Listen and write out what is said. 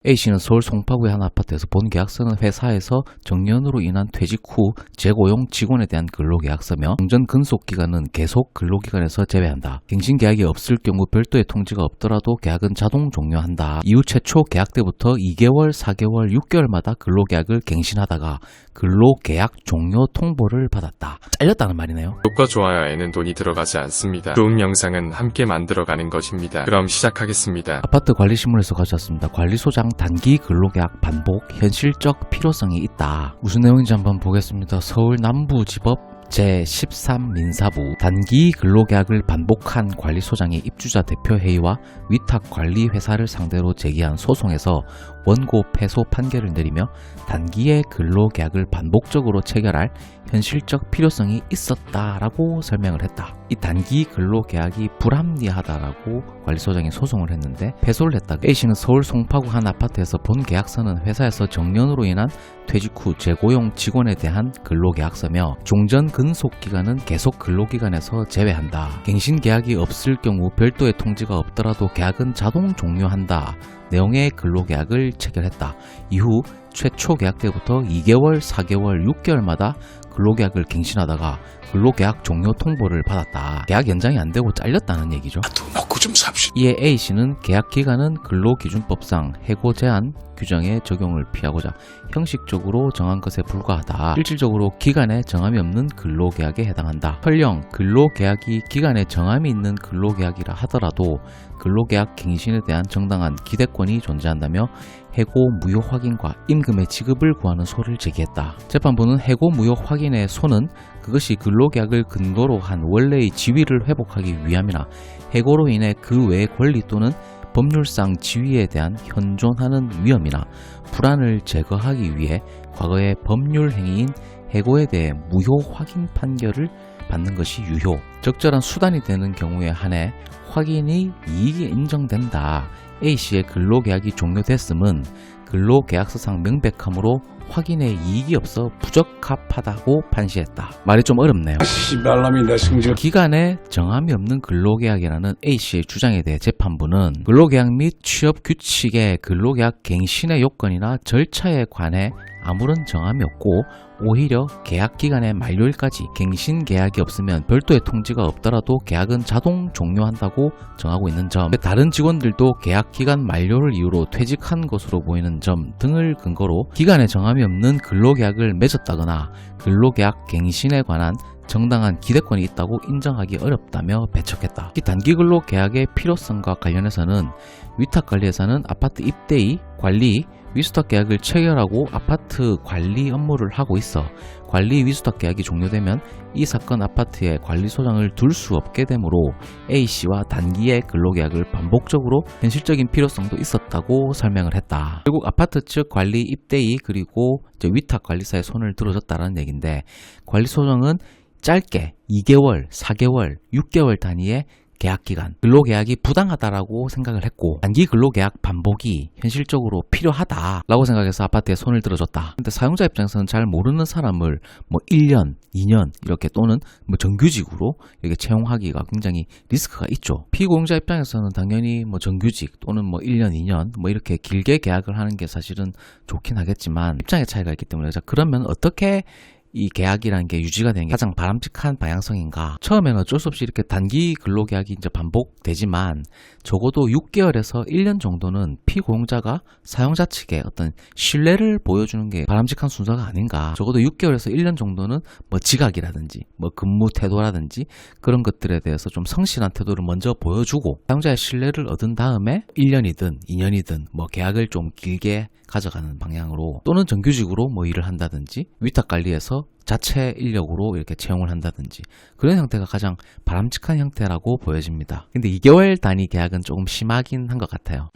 A씨는 서울 송파구의 한 아파트에서 본 계약서는 회사에서 정년으로 인한 퇴직 후 재고용 직원에 대한 근로계약서며 정전 근속기간은 계속 근로기간에서 제외한다. 갱신계약이 없을 경우 별도의 통지가 없더라도 계약은 자동 종료한다. 이후 최초 계약 때부터 2개월, 4개월, 6개월마다 근로계약을 갱신하다가 근로계약 종료 통보를 받았다. 잘렸다는 말이네요. 구독과 좋아요에는 돈이 들어가지 않습니다. 좋은 영상은 함께 만들어가는 것입니다. 그럼 시작하겠습니다. 아파트 관리신문에서 가져왔습니다. 관리소장 단기 근로계약 반복 현실적 필요성이 있다. 무슨 내용인지 한번 보겠습니다. 서울 남부지법 제13민사부 단기 근로계약을 반복한 관리소장이 입주자 대표회의와 위탁관리회사를 상대로 제기한 소송에서 원고 패소 판결을 내리며 단기의 근로계약을 반복적으로 체결할 현실적 필요성이 있었다라고 설명을 했다. 이 단기 근로계약이 불합리하다라고 관리소장이 소송을 했는데 패소를 했다. A씨는 서울 송파구 한 아파트에서 본 계약서는 회사에서 정년으로 인한 퇴직 후 재고용 직원에 대한 근로계약서며 종전 근속기간은 계속 근로기간에서 제외한다. 갱신계약이 없을 경우 별도의 통지가 없더라도 계약은 자동 종료한다. 내용의 근로계약을 체결했다. 이후 최초 계약 때부터 2개월, 4개월, 6개월마다 근로계약을 갱신하다가 근로계약 종료 통보를 받았다. 계약 연장이 안 되고 잘렸다는 얘기죠. 먹고 좀 삽시다. 이에 A씨는 계약 기간은 근로기준법상 해고 제한 규정의 적용을 피하고자 형식적으로 정한 것에 불과하다. 실질적으로 기간에 정함이 없는 근로계약에 해당한다. 설령 근로계약이 기간에 정함이 있는 근로계약이라 하더라도 근로계약 갱신에 대한 정당한 기대권이 존재한다며 해고 무효 확인과 임금의 지급을 구하는 소를 제기했다. 재판부는 해고 무효 확인의 소는 그것이 근로계약을 근거로 한 원래의 지위를 회복하기 위함이나 해고로 인해 그 외의 권리 또는 법률상 지위에 대한 현존하는 위험이나 불안을 제거하기 위해 과거의 법률 행위인 해고에 대해 무효 확인 판결을 받는 것이 유효, 적절한 수단이 되는 경우에 한해 확인이 이익이 인정된다. A씨의 근로계약이 종료됐음은 근로계약서상 명백하므로 확인에 이익이 없어 부적합하다고 판시했다. 말이 좀 어렵네요. 씨발놈이 내 승질. 기간에 정함이 없는 근로계약이라는 A씨의 주장에 대해 재판부는 근로계약 및 취업 규칙의 근로계약 갱신의 요건이나 절차에 관해 아무런 정함이 없고 오히려 계약 기간의 만료일까지 갱신 계약이 없으면 별도의 통지가 없더라도 계약은 자동 종료한다고 정하고 있는 점, 다른 직원들도 계약 기간 만료를 이유로 퇴직한 것으로 보이는 점 등을 근거로 기간에 정함이 없는 근로계약을 맺었다거나 근로계약 갱신에 관한 정당한 기대권이 있다고 인정하기 어렵다며 배척했다. 이 단기 근로 계약의 필요성과 관련해서는 위탁관리회사는 아파트 입대의 관리, 위수탁 계약을 체결하고 아파트 관리 업무를 하고 있어 관리 위수탁 계약이 종료되면 이 사건 아파트에 관리소장을 둘 수 없게 되므로 A씨와 단기의 근로계약을 반복적으로 현실적인 필요성도 있었다고 설명을 했다. 결국 아파트 측 관리 입대의 그리고 위탁관리사의 손을 들어줬다는 얘기인데 관리소장은 짧게 2개월, 4개월, 6개월 단위의 계약기간, 근로계약이 부당하다라고 생각을 했고 단기 근로계약 반복이 현실적으로 필요하다라고 생각해서 아파트에 손을 들어줬다. 근데 사용자 입장에서는 잘 모르는 사람을 뭐 1년, 2년 이렇게 또는 뭐 정규직으로 이렇게 채용하기가 굉장히 리스크가 있죠. 피고용자 입장에서는 당연히 뭐 정규직 또는 뭐 1년, 2년 뭐 이렇게 길게 계약을 하는 게 사실은 좋긴 하겠지만 입장의 차이가 있기 때문에 자 그러면 어떻게 이 계약이라는 게 유지가 되는 게 가장 바람직한 방향성인가? 처음에는 어쩔 수 없이 이렇게 단기 근로계약이 이제 반복되지만 적어도 6개월에서 1년 정도는 피고용자가 사용자 측에 어떤 신뢰를 보여주는 게 바람직한 순서가 아닌가. 적어도 6개월에서 1년 정도는 뭐 지각이라든지 뭐 근무 태도라든지 그런 것들에 대해서 좀 성실한 태도를 먼저 보여주고 사용자의 신뢰를 얻은 다음에 1년이든 2년이든 뭐 계약을 좀 길게 가져가는 방향으로 또는 정규직으로 뭐 일을 한다든지 위탁관리에서 자체 인력으로 이렇게 채용을 한다든지 그런 형태가 가장 바람직한 형태라고 보여집니다. 근데 2개월 단위 계약은 조금 심하긴 한 것 같아요.